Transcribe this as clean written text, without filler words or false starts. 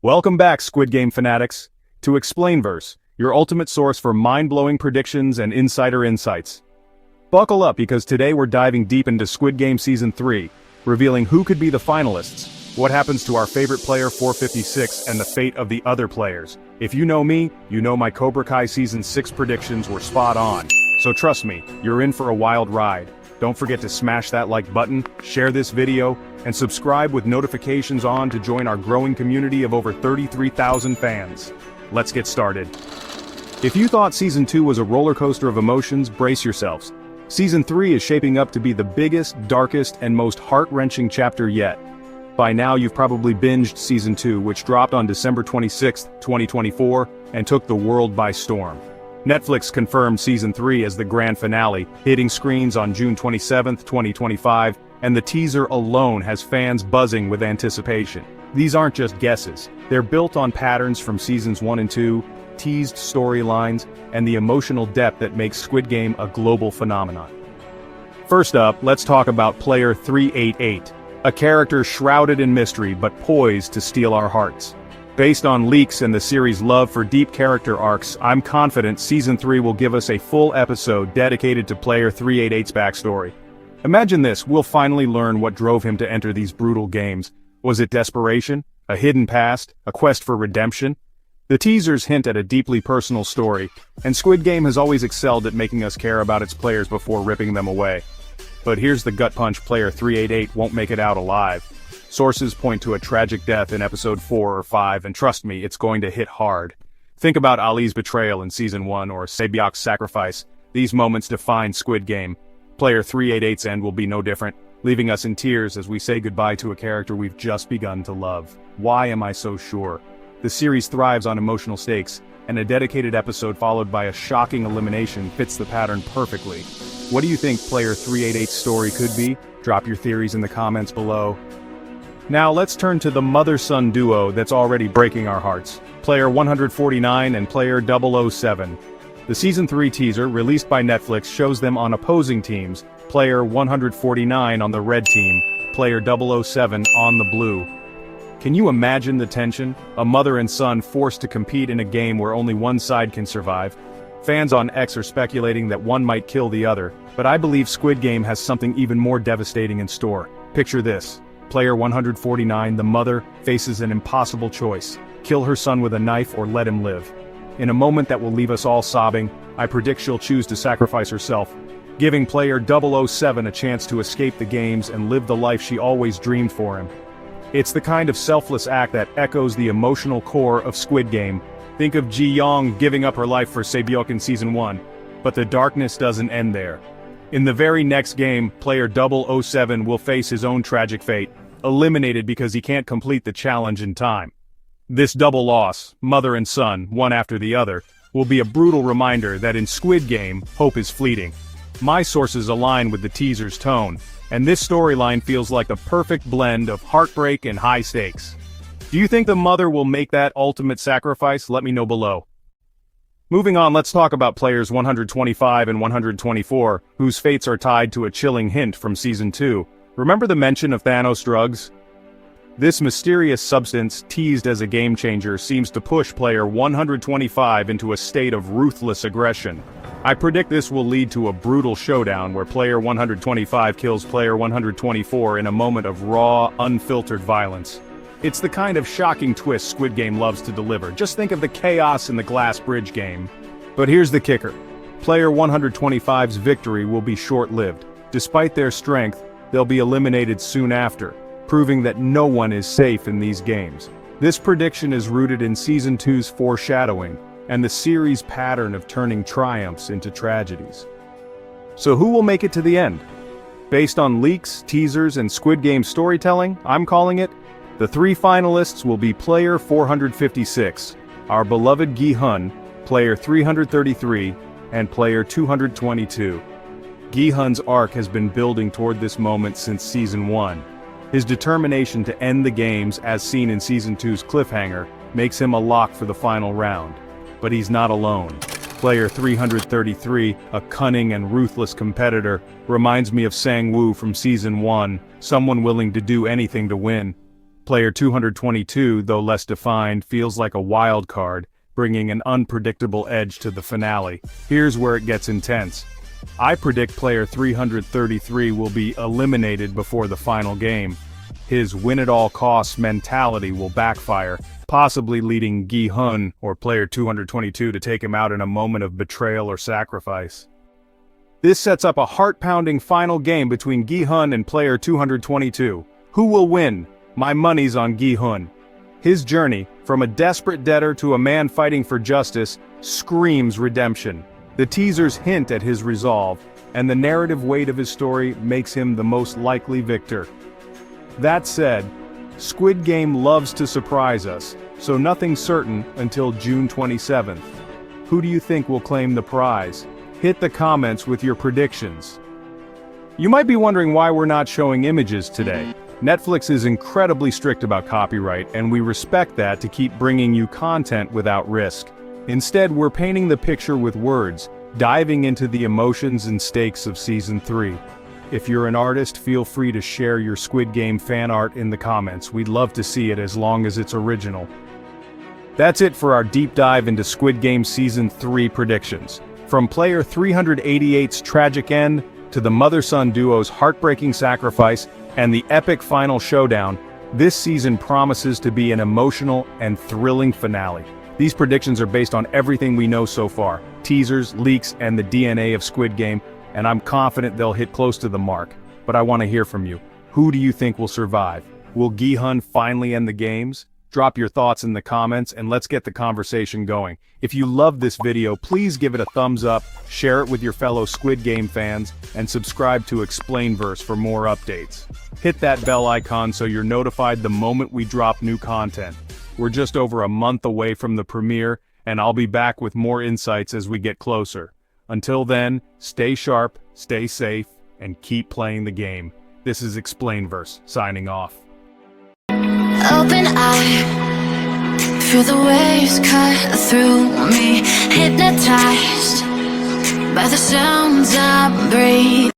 Welcome back, Squid Game fanatics, to Explainverse, your ultimate source for mind-blowing predictions and insider insights. Buckle up because today we're diving deep into Squid Game Season 3, revealing who could be the finalists, what happens to our favorite player 456, and the fate of the other players. If you know me, you know my Cobra Kai Season 6 predictions were spot on. So trust me, you're in for a wild ride. Don't forget to smash that like button, share this video, and subscribe with notifications on to join our growing community of over 33,000 fans. Let's get started. If you thought Season 2 was a roller coaster of emotions, brace yourselves. Season 3 is shaping up to be the biggest, darkest, and most heart-wrenching chapter yet. By now you've probably binged Season 2, which dropped on December 26, 2024, and took the world by storm. Netflix confirmed Season 3 as the grand finale, hitting screens on June 27, 2025, and the teaser alone has fans buzzing with anticipation. These aren't just guesses. They're built on patterns from Seasons 1 and 2, teased storylines, and the emotional depth that makes Squid Game a global phenomenon. First up, let's talk about Player 388, a character shrouded in mystery but poised to steal our hearts. Based on leaks and the series' love for deep character arcs, I'm confident Season 3 will give us a full episode dedicated to Player 388's backstory. Imagine this, we'll finally learn what drove him to enter these brutal games. Was it desperation? A hidden past? A quest for redemption? The teasers hint at a deeply personal story, and Squid Game has always excelled at making us care about its players before ripping them away. But here's the gut punch: Player 388 won't make it out alive. Sources point to a tragic death in episode 4 or 5, and trust me, it's going to hit hard. Think about Ali's betrayal in Season 1 or Sebyok's sacrifice. These moments define Squid Game. Player 388's end will be no different, leaving us in tears as we say goodbye to a character we've just begun to love. Why am I so sure? The series thrives on emotional stakes, and a dedicated episode followed by a shocking elimination fits the pattern perfectly. What do you think Player 388's story could be? Drop your theories in the comments below. Now let's turn to the mother-son duo that's already breaking our hearts. Player 149 and Player 007. The Season 3 teaser, released by Netflix, shows them on opposing teams, Player 149 on the red team, Player 007 on the blue. Can you imagine the tension? A mother and son forced to compete in a game where only one side can survive. Fans on X are speculating that one might kill the other, but I believe Squid Game has something even more devastating in store. Picture this. Player 149, the mother, faces an impossible choice: kill her son with a knife or let him live. In a moment that will leave us all sobbing, I predict she'll choose to sacrifice herself, giving Player 007 a chance to escape the games and live the life she always dreamed for him. It's the kind of selfless act that echoes the emotional core of Squid Game. Think of Ji-young giving up her life for Sebyok in Season 1. But the darkness doesn't end there. In the very next game, Player 007 will face his own tragic fate, eliminated because he can't complete the challenge in time. This double loss, mother and son, one after the other, will be a brutal reminder that in Squid Game, hope is fleeting. My sources align with the teaser's tone, and this storyline feels like the perfect blend of heartbreak and high stakes. Do you think the mother will make that ultimate sacrifice? Let me know below. Moving on, let's talk about Players 125 and 124, whose fates are tied to a chilling hint from Season 2. Remember the mention of Thanos drugs? This mysterious substance, teased as a game-changer, seems to push Player 125 into a state of ruthless aggression. I predict this will lead to a brutal showdown where Player 125 kills Player 124 in a moment of raw, unfiltered violence. It's the kind of shocking twist Squid Game loves to deliver. Just think of the chaos in the Glass Bridge game. But here's the kicker. Player 125's victory will be short-lived. Despite their strength, they'll be eliminated soon after, proving that no one is safe in these games. This prediction is rooted in Season 2's foreshadowing, and the series' pattern of turning triumphs into tragedies. So who will make it to the end? Based on leaks, teasers, and Squid Game storytelling, I'm calling it, the three finalists will be Player 456, our beloved Gi-hun, Player 333, and Player 222. Gi-hun's arc has been building toward this moment since Season 1. His determination to end the games, as seen in Season 2's cliffhanger, makes him a lock for the final round. But he's not alone. Player 333, a cunning and ruthless competitor, reminds me of Sang-woo from Season 1, someone willing to do anything to win. Player 222, though less defined, feels like a wild card, bringing an unpredictable edge to the finale. Here's where it gets intense. I predict Player 333 will be eliminated before the final game. His win-at-all-costs mentality will backfire, possibly leading Gi-hun, or Player 222, to take him out in a moment of betrayal or sacrifice. This sets up a heart-pounding final game between Gi-hun and Player 222. Who will win? My money's on Gi-hun. His journey, from a desperate debtor to a man fighting for justice, screams redemption. The teasers hint at his resolve, and the narrative weight of his story makes him the most likely victor. That said, Squid Game loves to surprise us, so nothing's certain until June 27th. Who do you think will claim the prize? Hit the comments with your predictions. You might be wondering why we're not showing images today. Netflix is incredibly strict about copyright, and we respect that to keep bringing you content without risk. Instead, we're painting the picture with words, diving into the emotions and stakes of Season 3. If you're an artist, feel free to share your Squid Game fan art in the comments. We'd love to see it as long as it's original. That's it for our deep dive into Squid Game Season 3 predictions. From Player 388's tragic end, to the mother-son duo's heartbreaking sacrifice, and the epic final showdown, this season promises to be an emotional and thrilling finale. These predictions are based on everything we know so far, teasers, leaks, and the DNA of Squid Game, and I'm confident they'll hit close to the mark. But I want to hear from you. Who do you think will survive? Will Gi-hun finally end the games? Drop your thoughts in the comments and let's get the conversation going. If you loved this video, please give it a thumbs up, share it with your fellow Squid Game fans, and subscribe to Explainverse for more updates. Hit that bell icon so you're notified the moment we drop new content. We're just over a month away from the premiere, and I'll be back with more insights as we get closer. Until then, stay sharp, stay safe, and keep playing the game. This is Explainverse, signing off. Open eye, feel the waves cut through me, hypnotized by the sounds I breathe.